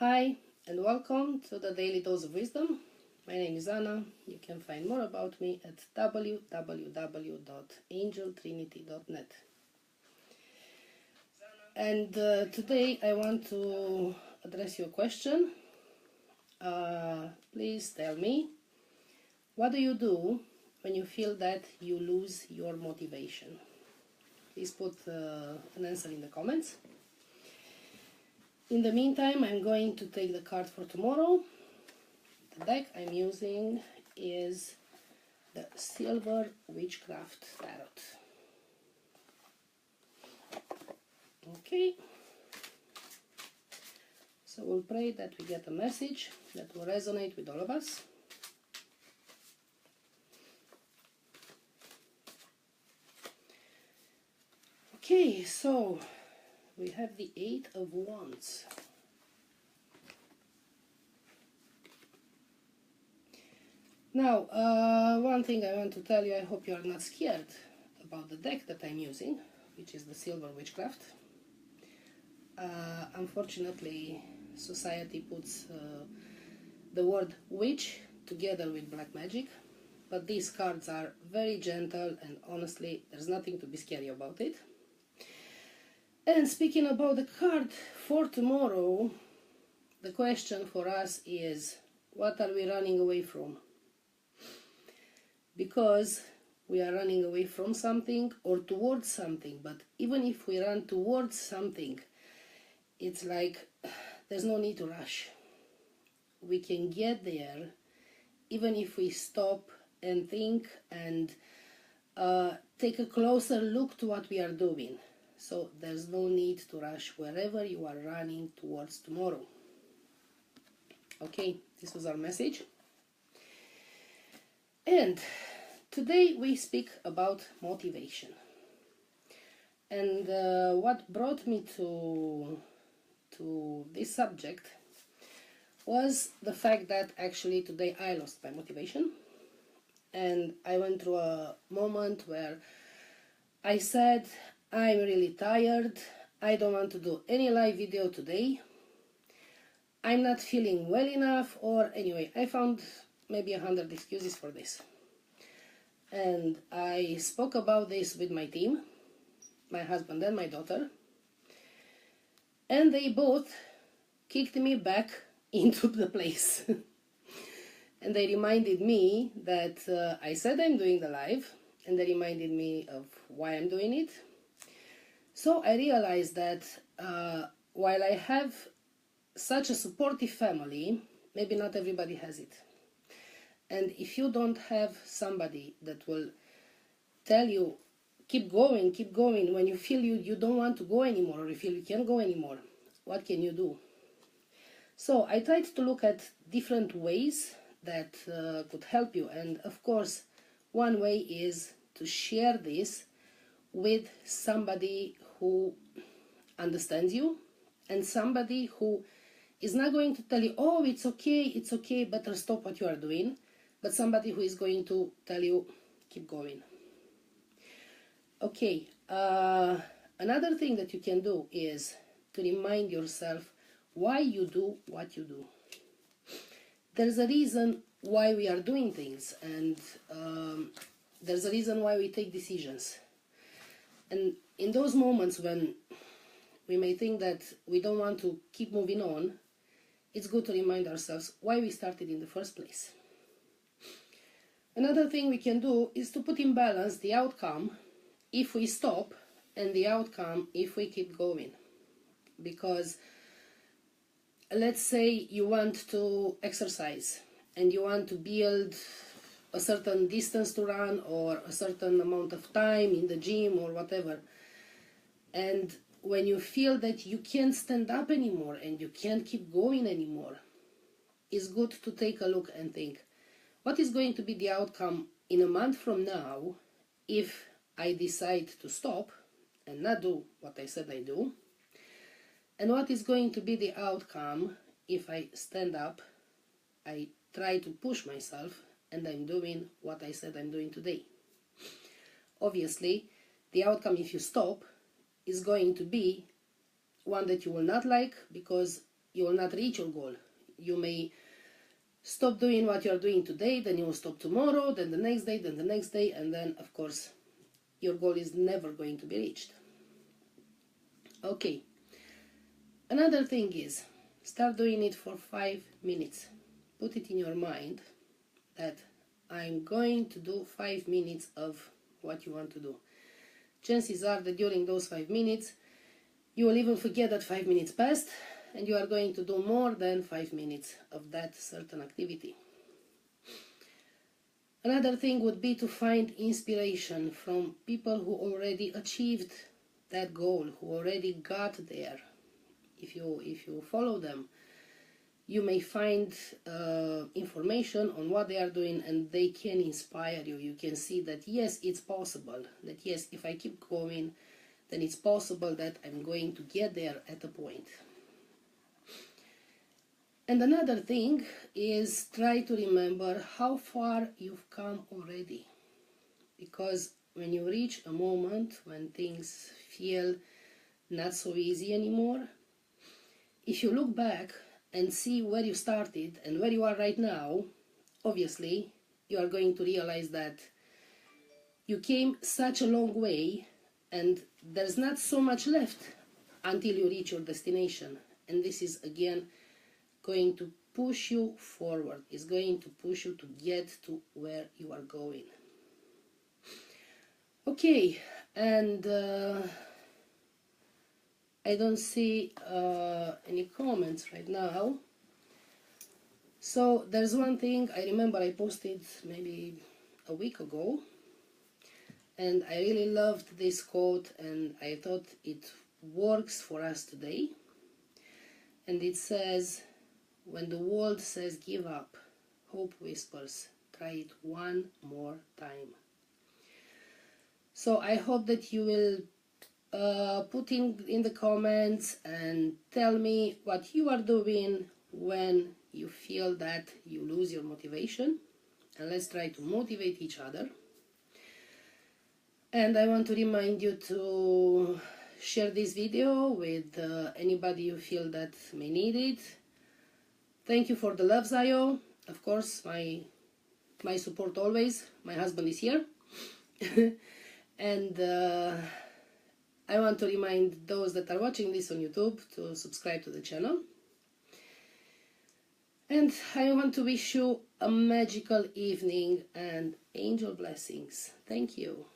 Hi and welcome to the Daily Dose of Wisdom. My name is Anna. You can find more about me at www.angeltrinity.net. And today I want to address your question. Please tell me, what do you do when you feel that you lose your motivation? Please put an answer in the comments. In the meantime, I'm going to take the card for tomorrow. The deck I'm using is the Silver Witchcraft Tarot. Okay. So we'll pray that we get a message that will resonate with all of us. Okay, so we have the Eight of Wands. Now, one thing I want to tell you, I hope you are not scared about the deck that I'm using, which is the Silver Witchcraft. Unfortunately, society puts the word witch together with black magic, but these cards are very gentle and honestly, there's nothing to be scary about it. And speaking about the card for tomorrow, the question for us is, what are we running away from? Because we are running away from something or towards something, but even if we run towards something, it's like there's no need to rush. We can get there even if we stop and think and take a closer look to what we are doing. So there's no need to rush wherever you are running towards tomorrow. Okay, this was our message. And today we speak about motivation. And what brought me to this subject was the fact that actually today I lost my motivation. And I went through a moment where I said, I'm really tired, I don't want to do any live video today, I'm not feeling well enough, or anyway, I found maybe 100 excuses for this. And I spoke about this with my team, my husband and my daughter, and they both kicked me back into the place. And they reminded me that I said I'm doing the live, and they reminded me of why I'm doing it. So I realized that while I have such a supportive family, maybe not everybody has it. And if you don't have somebody that will tell you, keep going, when you feel you don't want to go anymore, or you feel you can't go anymore, what can you do? So I tried to look at different ways that could help you. And of course, one way is to share this with somebody who understands you and somebody who is not going to tell you, oh, it's okay, better stop what you are doing, but somebody who is going to tell you, keep going. Okay, another thing that you can do is to remind yourself why you do what you do. There's a reason why we are doing things, and there's a reason why we take decisions. And in those moments when we may think that we don't want to keep moving on, it's good to remind ourselves why we started in the first place. Another thing we can do is to put in balance the outcome if we stop and the outcome if we keep going. Because let's say you want to exercise and you want to build a certain distance to run or a certain amount of time in the gym or whatever, and when you feel that you can't stand up anymore and you can't keep going anymore, it's good to take a look and think, what is going to be the outcome in a month from now if I decide to stop and not do what I said I do? And what is going to be the outcome if I stand up, I try to push myself, and I'm doing what I said I'm doing today? Obviously, the outcome if you stop is going to be one that you will not like, because you will not reach your goal. You may stop doing what you are doing today, then you will stop tomorrow, then the next day, then the next day, and then of course your goal is never going to be reached. Okay, another thing is, start doing it for 5 minutes. Put it in your mind that I'm going to do 5 minutes of what you want to do. Chances are that during those 5 minutes you will even forget that 5 minutes passed, and you are going to do more than 5 minutes of that certain activity. Another thing would be to find inspiration from people who already achieved that goal, who already got there. If you follow them, you may find information on what they are doing, and they can inspire you. You can see that yes, it's possible, that yes, if I keep going, then it's possible that I'm going to get there at a point. And another thing is, try to remember how far you've come already. Because when you reach a moment when things feel not so easy anymore, if you look back and see where you started and where you are right now, obviously you are going to realize that you came such a long way, and there's not so much left until you reach your destination. And this is again going to push you forward, is going to push you to get to where you are going. Okay, and I don't see any comments right now. So there's one thing I remember I posted maybe a week ago, and I really loved this quote, and I thought it works for us today. And it says, "When the world says give up, hope whispers, try it one more time." So I hope that you will put in the comments and tell me what you are doing when you feel that you lose your motivation, and let's try to motivate each other. And I want to remind you to share this video with anybody you feel that may need it. Thank you for the love, Zayo. Of course, my support always. My husband is here. And I want to remind those that are watching this on YouTube to subscribe to the channel. And I want to wish you a magical evening and angel blessings. Thank you.